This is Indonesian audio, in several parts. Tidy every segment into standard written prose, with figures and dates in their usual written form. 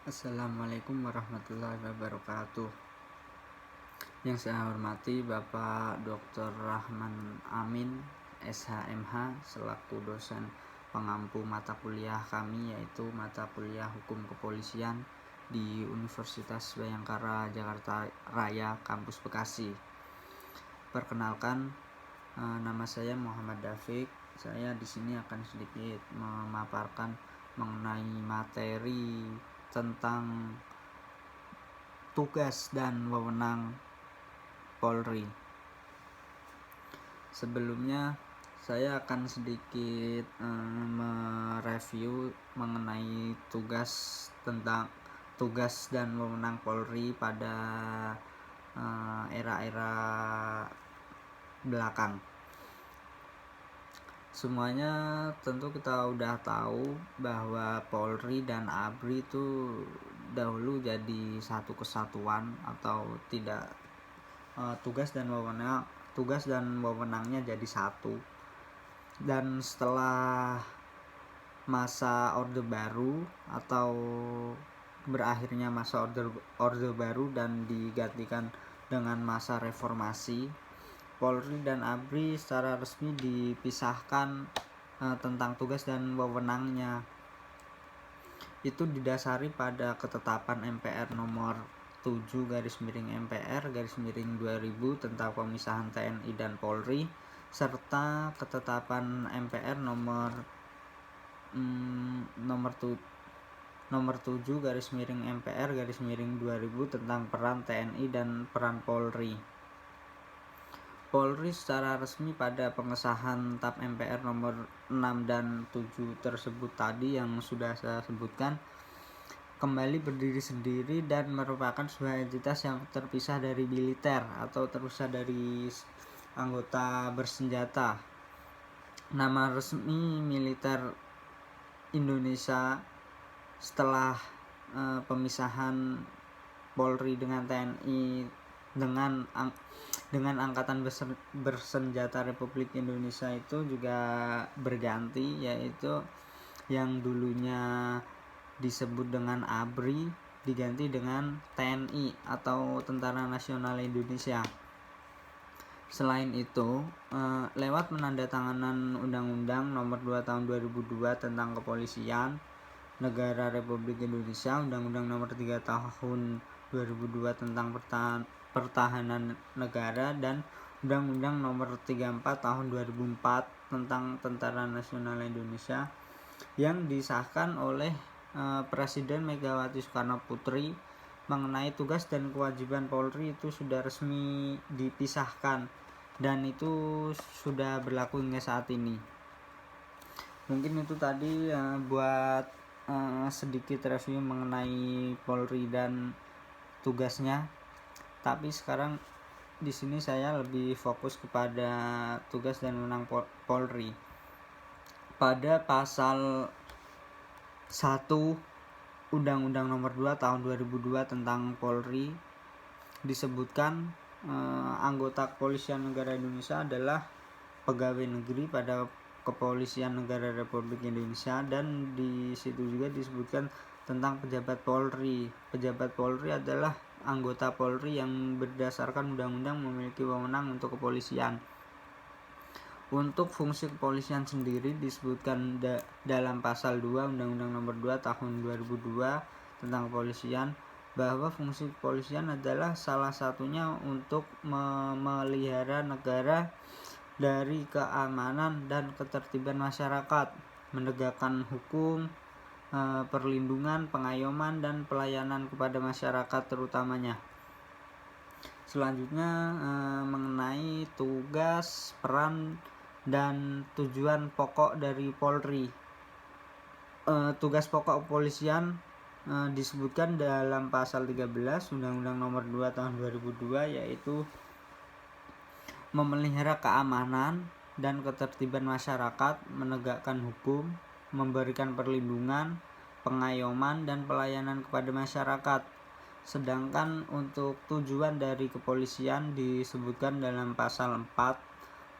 Assalamualaikum warahmatullahi wabarakatuh. Yang saya hormati Bapak Dr. Rahman Amin, SHMH, selaku dosen pengampu mata kuliah kami, yaitu mata kuliah Hukum Kepolisian di Universitas Bhayangkara Jakarta Raya, Kampus Bekasi. Perkenalkan, nama saya Muhammad Dafiq. Saya di sini akan sedikit memaparkan mengenai materi tentang tugas dan wewenang Polri. Sebelumnya saya akan sedikit mereview mengenai tugas dan wewenang Polri pada era-era belakang. Semuanya tentu kita udah tahu bahwa Polri dan ABRI itu dahulu jadi satu kesatuan atau tidak, tugas dan wewenangnya jadi satu. Dan setelah masa Orde Baru atau berakhirnya masa Orde Baru dan digantikan dengan masa reformasi, Polri dan ABRI secara resmi dipisahkan tentang tugas dan wewenangnya. Itu didasari pada ketetapan MPR nomor 7/MPR/2000 tentang pemisahan TNI dan Polri, serta ketetapan MPR nomor 7/MPR/2000 tentang peran TNI dan peran Polri. Polri secara resmi pada pengesahan TAP MPR nomor 6 dan 7 tersebut tadi yang sudah saya sebutkan, kembali berdiri sendiri dan merupakan sebuah entitas yang terpisah dari militer atau terpisah dari anggota bersenjata. Nama resmi militer Indonesia setelah pemisahan Polri dengan TNI dengan Angkatan Bersenjata Republik Indonesia itu juga berganti, yaitu yang dulunya disebut dengan ABRI diganti dengan TNI atau Tentara Nasional Indonesia. Selain itu, lewat penandatanganan Undang-Undang Nomor 2 Tahun 2002 tentang Kepolisian Negara Republik Indonesia, Undang-Undang Nomor 3 Tahun 2002 tentang Pertahanan Negara, dan Undang-Undang Nomor 34 Tahun 2004 tentang Tentara Nasional Indonesia yang disahkan oleh Presiden Megawati Soekarno Putri mengenai tugas dan kewajiban Polri itu sudah resmi dipisahkan, dan itu sudah berlaku hingga saat ini. Mungkin itu tadi buat sedikit review mengenai Polri dan tugasnya. Tapi sekarang di sini saya lebih fokus kepada tugas dan wewenang Polri. Pada pasal 1 Undang-Undang Nomor 2 Tahun 2002 tentang Polri disebutkan anggota Kepolisian Negara Indonesia adalah pegawai negeri pada Kepolisian Negara Republik Indonesia, dan di situ juga disebutkan tentang pejabat Polri. Pejabat Polri adalah anggota Polri yang berdasarkan undang-undang memiliki wewenang untuk kepolisian. Untuk fungsi kepolisian sendiri disebutkan dalam pasal 2 Undang-Undang Nomor 2 Tahun 2002 tentang kepolisian, bahwa fungsi kepolisian adalah salah satunya untuk memelihara negara dari keamanan dan ketertiban masyarakat, menegakkan hukum, perlindungan, pengayoman, dan pelayanan kepada masyarakat terutamanya. Selanjutnya mengenai tugas, peran, dan tujuan pokok dari Polri. Tugas pokok kepolisian disebutkan dalam pasal 13 Undang-Undang Nomor 2 Tahun 2002, yaitu memelihara keamanan dan ketertiban masyarakat, menegakkan hukum, memberikan perlindungan, pengayoman, dan pelayanan kepada masyarakat. Sedangkan untuk tujuan dari kepolisian disebutkan dalam pasal 4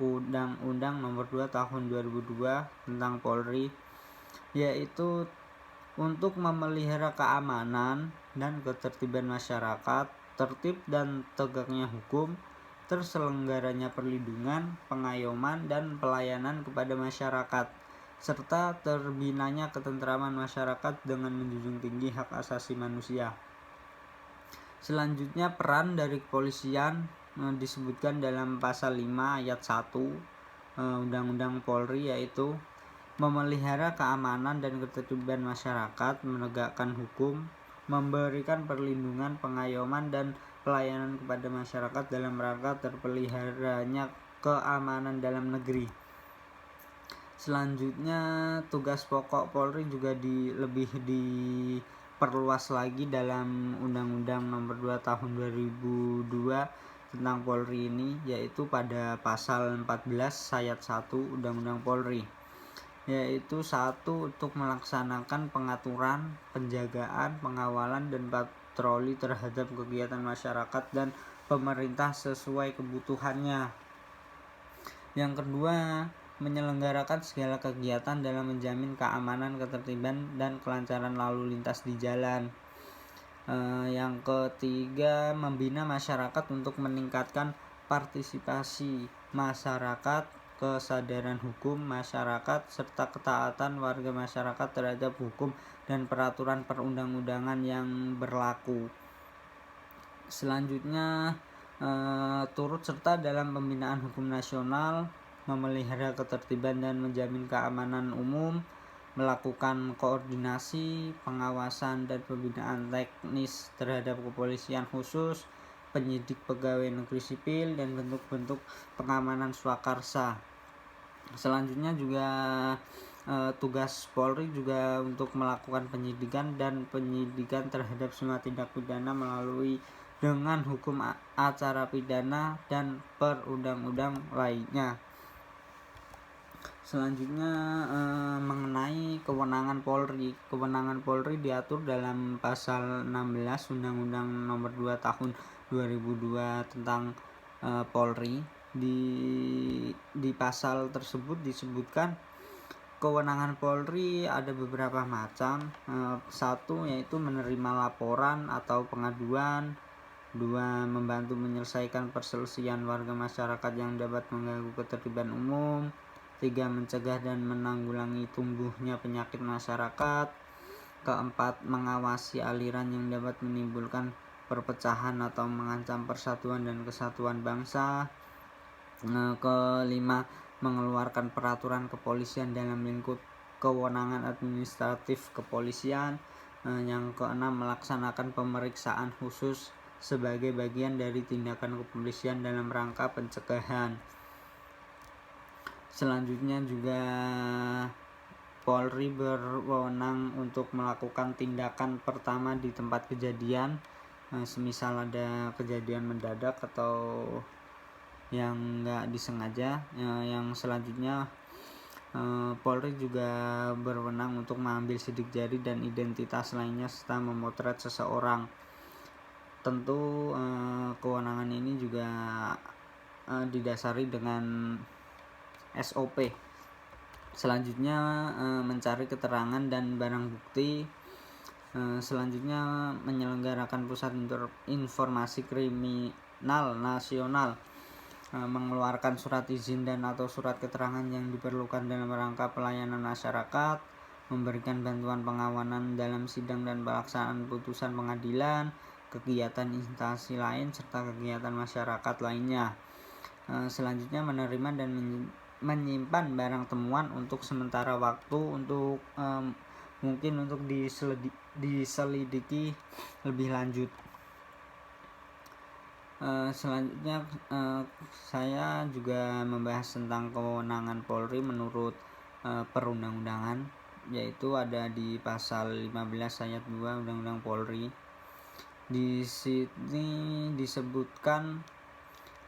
Undang-Undang Nomor 2 Tahun 2002 tentang Polri, yaitu untuk memelihara keamanan dan ketertiban masyarakat, tertib dan tegaknya hukum, terselenggaranya perlindungan, pengayoman, dan pelayanan kepada masyarakat, serta terbinanya ketentraman masyarakat dengan menjunjung tinggi hak asasi manusia. Selanjutnya, peran dari kepolisian disebutkan dalam pasal 5 ayat 1 Undang-Undang Polri, yaitu memelihara keamanan dan ketertiban masyarakat, menegakkan hukum, memberikan perlindungan, pengayoman, dan pelayanan kepada masyarakat dalam rangka terpeliharanya keamanan dalam negeri. Selanjutnya, tugas pokok Polri juga lebih diperluas lagi dalam Undang-Undang Nomor 2 Tahun 2002 tentang Polri ini, yaitu pada pasal 14 ayat 1 Undang-Undang Polri, yaitu satu, untuk melaksanakan pengaturan, penjagaan, pengawalan, dan patroli terhadap kegiatan masyarakat dan pemerintah sesuai kebutuhannya. Yang kedua, menyelenggarakan segala kegiatan dalam menjamin keamanan, ketertiban, dan kelancaran lalu lintas di jalan. Yang ketiga, membina masyarakat untuk meningkatkan partisipasi masyarakat, kesadaran hukum masyarakat, serta ketaatan warga masyarakat terhadap hukum dan peraturan perundang-undangan yang berlaku. Selanjutnya, turut serta dalam pembinaan hukum nasional, memelihara ketertiban dan menjamin keamanan umum, melakukan koordinasi, pengawasan, dan pembinaan teknis terhadap kepolisian khusus, penyidik pegawai negeri sipil, dan bentuk-bentuk pengamanan swakarsa. Selanjutnya juga tugas Polri juga untuk melakukan penyidikan terhadap semua tindak pidana melalui dengan hukum acara pidana dan perundang-undang lainnya. Selanjutnya, mengenai kewenangan Polri. Kewenangan Polri diatur dalam pasal 16 Undang-Undang Nomor 2 Tahun 2002 tentang Polri. Di pasal tersebut disebutkan kewenangan Polri ada beberapa macam. Satu, yaitu menerima laporan atau pengaduan. Dua, membantu menyelesaikan perselisihan warga masyarakat yang dapat mengganggu ketertiban umum. Tiga, mencegah dan menanggulangi tumbuhnya penyakit masyarakat. Keempat, mengawasi aliran yang dapat menimbulkan perpecahan atau mengancam persatuan dan kesatuan bangsa. Kelima, mengeluarkan peraturan kepolisian dalam lingkup kewenangan administratif kepolisian. Yang keenam, melaksanakan pemeriksaan khusus sebagai bagian dari tindakan kepolisian dalam rangka pencegahan. Selanjutnya juga Polri berwenang untuk melakukan tindakan pertama di tempat kejadian, semisal ada kejadian mendadak atau yang nggak disengaja. Yang selanjutnya, Polri juga berwenang untuk mengambil sidik jari dan identitas lainnya serta memotret seseorang. Tentu kewenangan ini juga didasari dengan SOP. Selanjutnya, mencari keterangan dan barang bukti. Selanjutnya, menyelenggarakan pusat informasi kriminal nasional, mengeluarkan surat izin dan atau surat keterangan yang diperlukan dalam rangka pelayanan masyarakat, memberikan bantuan pengawalan dalam sidang dan pelaksanaan putusan pengadilan, kegiatan instansi lain, serta kegiatan masyarakat lainnya. Selanjutnya, menerima dan menyimpan barang temuan untuk sementara waktu untuk mungkin untuk diselidiki lebih lanjut. Selanjutnya, saya juga membahas tentang kewenangan Polri menurut perundang-undangan, yaitu ada di pasal 15 ayat 2 Undang-Undang Polri. Di sini disebutkan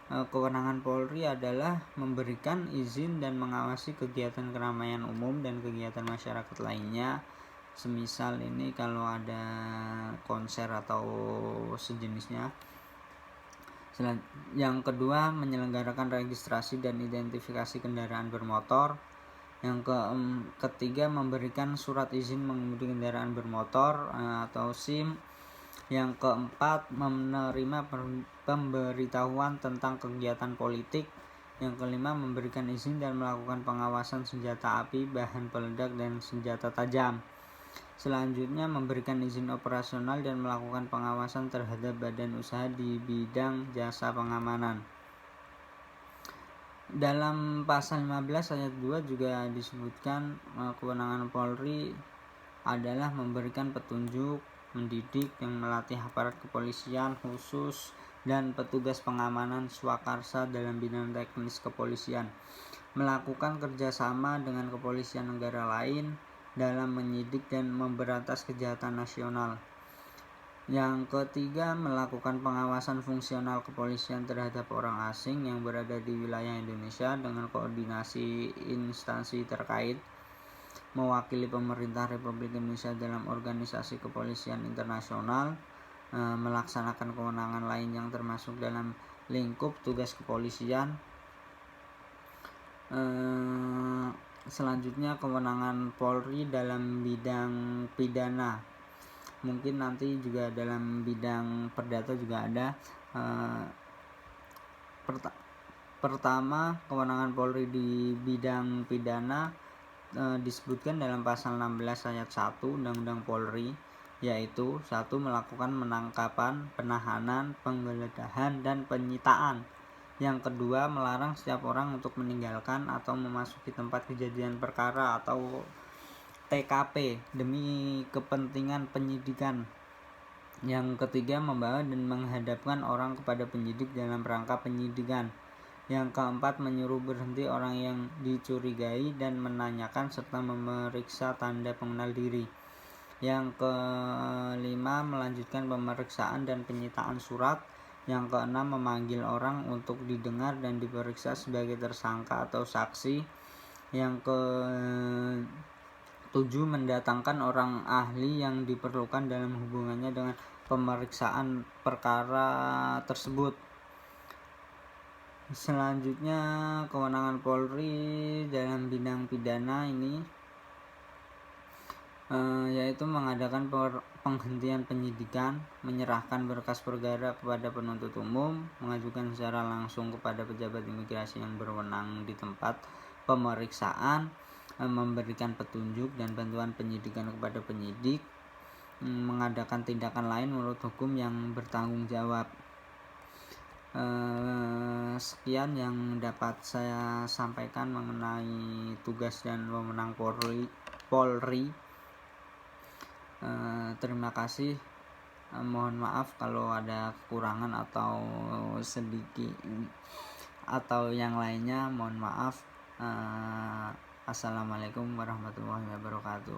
kewenangan Polri adalah memberikan izin dan mengawasi kegiatan keramaian umum dan kegiatan masyarakat lainnya. Semisal ini kalau ada konser atau sejenisnya. Yang kedua, menyelenggarakan registrasi dan identifikasi kendaraan bermotor. Yang ketiga, memberikan surat izin mengemudi kendaraan bermotor atau SIM. Yang keempat, menerima pemberitahuan tentang kegiatan politik. Yang kelima, memberikan izin dan melakukan pengawasan senjata api, bahan peledak, dan senjata tajam. Selanjutnya, memberikan izin operasional dan melakukan pengawasan terhadap badan usaha di bidang jasa pengamanan. Dalam pasal 15 ayat 2 juga disebutkan kewenangan Polri adalah memberikan petunjuk, mendidik, dan melatih aparat kepolisian khusus dan petugas pengamanan swakarsa dalam bidang teknis kepolisian, melakukan kerjasama dengan kepolisian negara lain dalam menyidik dan memberantas kejahatan nasional. Yang ketiga, melakukan pengawasan fungsional kepolisian terhadap orang asing yang berada di wilayah Indonesia dengan koordinasi instansi terkait, mewakili pemerintah Republik Indonesia dalam organisasi kepolisian internasional, melaksanakan kewenangan lain yang termasuk dalam lingkup tugas kepolisian. Selanjutnya, kewenangan Polri dalam bidang pidana. Mungkin nanti juga dalam bidang perdata juga ada. Pertama, kewenangan Polri di bidang pidana disebutkan dalam pasal 16 ayat 1 Undang-Undang Polri, yaitu 1. Melakukan penangkapan, penahanan, penggeledahan, dan penyitaan. Yang kedua, melarang setiap orang untuk meninggalkan atau memasuki tempat kejadian perkara atau TKP demi kepentingan penyidikan. Yang ketiga, membawa dan menghadapkan orang kepada penyidik dalam rangka penyidikan. Yang keempat, menyuruh berhenti orang yang dicurigai dan menanyakan serta memeriksa tanda pengenal diri. Yang kelima, melanjutkan pemeriksaan dan penyitaan surat. Yang keenam, memanggil orang untuk didengar dan diperiksa sebagai tersangka atau saksi. Yang ke-7, mendatangkan orang ahli yang diperlukan dalam hubungannya dengan pemeriksaan perkara tersebut. Selanjutnya, kewenangan Polri dalam bidang pidana ini yaitu mengadakan penghentian penyidikan, menyerahkan berkas perkara kepada penuntut umum, mengajukan secara langsung kepada pejabat imigrasi yang berwenang di tempat pemeriksaan, memberikan petunjuk dan bantuan penyidikan kepada penyidik, mengadakan tindakan lain menurut hukum yang bertanggung jawab. Sekian yang dapat saya sampaikan mengenai tugas dan wewenang Polri. Terima kasih. Mohon maaf kalau ada kekurangan atau sedikit atau yang lainnya, mohon maaf. Assalamualaikum warahmatullahi wabarakatuh.